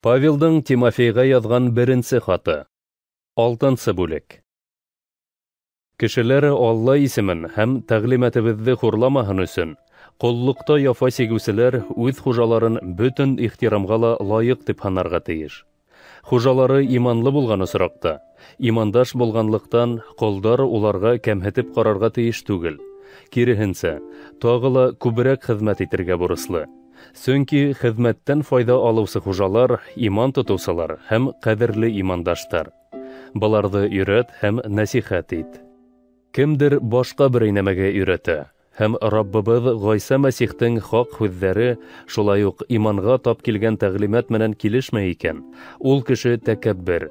Павелдың Тимофейға яҙған беренсе хаты. 6-нчы бүлек. Кешеләре Алла исемен һәм тәғлимәтебеҙҙе хурламаһын өсөн, ҡоллоҡта яфа сигеүселәр үҙ хужаларын бөтөн ихтирамға ла лайыҡ тип һанарға тейеш. Хужалары иманлы булған осраҡта, имандаш булғанлыҡтан ҡолдар уларға кәмһетеп ҡарарға тейеш түгел. Киреһенсә, тағы ла күберәк хеҙмәт итергә бурыслы. Сөнки хеҙмәттән файда алыусы хужалар, иман тотоусылар һәм ҡәҙерле имандаштар. Быларҙы өйрәт һәм нәсихәт ит. Кемдер башҡа берәй нәмәгә өйрәтә, һәм Раббыбыҙ Ғайса Мәсихтең хаҡ һүҙҙәре шулай уҡ иманға тап килгән тәғлимәт менән килешмәй икән, ул кеше тәкәббер.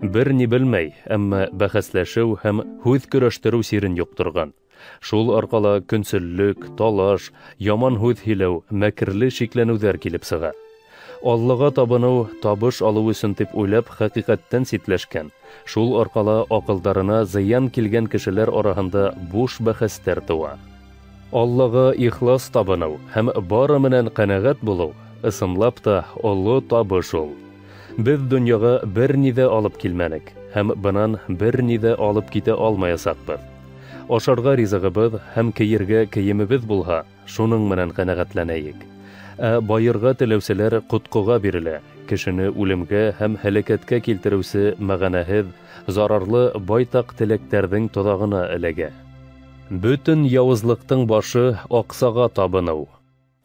Бер ни белмәй, әммә бәхәсләшеү һәм һүҙ көрәштереү сирен юҡтырған. Шул арҡала көнсөллөк, талаш, яман һүҙ һөйләү, мәкерле шикләнеүҙәр килеп сыға. Аллаға табыныу, табыш алыу өсөн тип уйлап хәҡиҡәттән ситләшкән. Шул арҡала аҡылдарына зыян килгән кешеләр араһында буш бәхәстәр тыуа. Аллаға ихлас табыныу һәм бары менән ҡәнәғәт булыу, ысынлап та оло табыш ул. Беҙ донъяға бер ни ҙә алып килмәнек, һәм бынан бер ни ҙә алып китә алмаясаҡбыҙ. Ашарға ризығыбыҙ һәм кейергә кейемебеҙ булһа, шуның менән ҡәнәғәтләнәйек. Ә байырға теләүселәр ҡотҡоға бирелә, кешене үлемгә һәм һәләкәткә килтереүсе мәғәнәһеҙ, зарарлы байтаҡ теләктәрҙең тоҙағына эләгә. Бөтөн яуызлыҡтың башы аҡсаға табыныу.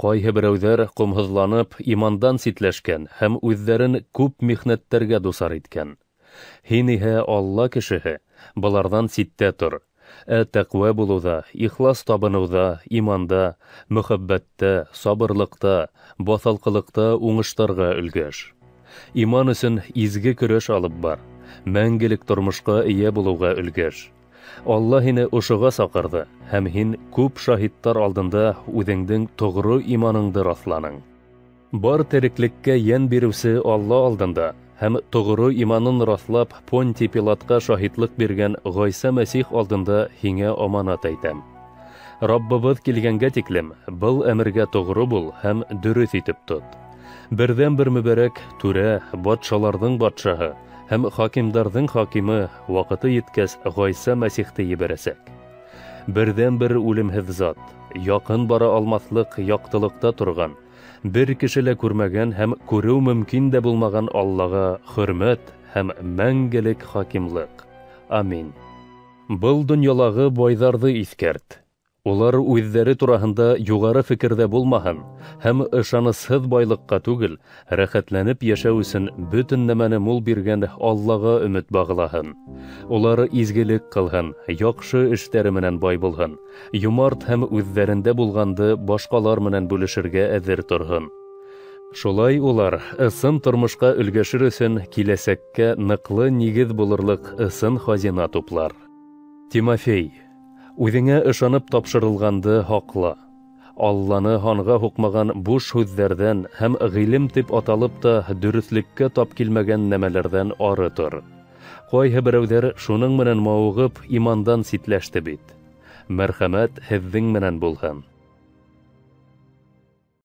Ҡайһы берәүҙәр ҡомһоҙланып, имандан ситләшкән һәм үҙҙәрен күп михнәттәргә дусар иткән. Һин иһә Алла кешеһе, быларҙан ситтә тор. Тәҡүә булыуҙа, ихлас табыныуҙа, иманда, мөхәббәттә, сабырлыҡта, баҫалҡылыҡта уңыштарға өлгәш. Иман өсөн изге көрәш алып бар, мәңгелек тормошҡа эйә булыуға өлгәш. Алла һине ошоға саҡырҙы, һәм һин күп шаһиттар алдында үҙеңдең тоғро иманыңды раҫланың. Бар тереклеккә йән биреүсе Алла алдында һәм тоғро иманын раҫлап Понтий Пилатҡа шаһитлыҡ биргән Ғайса Мәсих алдында һиңә аманат әйтәм. Раббыбыҙ килгәнгә тиклем был әмергә тоғро бул һәм дөрөҫ итеп тот. Берҙән-бер мөбәрәк түрә, батшаларҙың батшаһы һәм хакимдарҙың хакимы ваҡыты еткәс Ғайса Мәсихте ебәрәсәк. Берҙән-бер үлемһеҙ зат, яҡын бара алмаҫлыҡ яҡтылыҡта торған, бер кеше лә күрмәгән һәм күреү мөмкин дә булмаған Аллаға хөрмәт һәм мәңгелек хакимлыҡ. Амин. Был донъялағы байҙарҙы иҫкәрт. Улар үҙҙәре тураһында юғары фекерҙә булмаһын һәм ышанысһыҙ байлыҡҡа түгел, рәхәтләнеп йәшәү өсөн бөтөн нәмәне мул биргән Аллаға өмөт бағылаһын. Улар изгелек ҡылһын, яҡшы эштәре менән бай булһын, йомарт һәм үҙҙәрендә булғанды башҡалар менән бүлешергә әҙер торһон. Шулай улар ысын тормошҡа өлгәшер өсөн киләсәккә ныҡлы нигеҙ булырлыҡ ысын хазина туплар. Тимофей, үҙеңә ышанып тапшырылғанды һаҡла. Алланы һанға һуҡмаған буш һүҙҙәрҙән һәм ғилем тип аталып та дөрөҫлөккә тап килмәгән нәмәләрҙән ары тор. Ҡайһы берәүҙәр шуның менән мауығып имандан ситләште бит. Мәрхәмәт һеҙҙең менән булһын.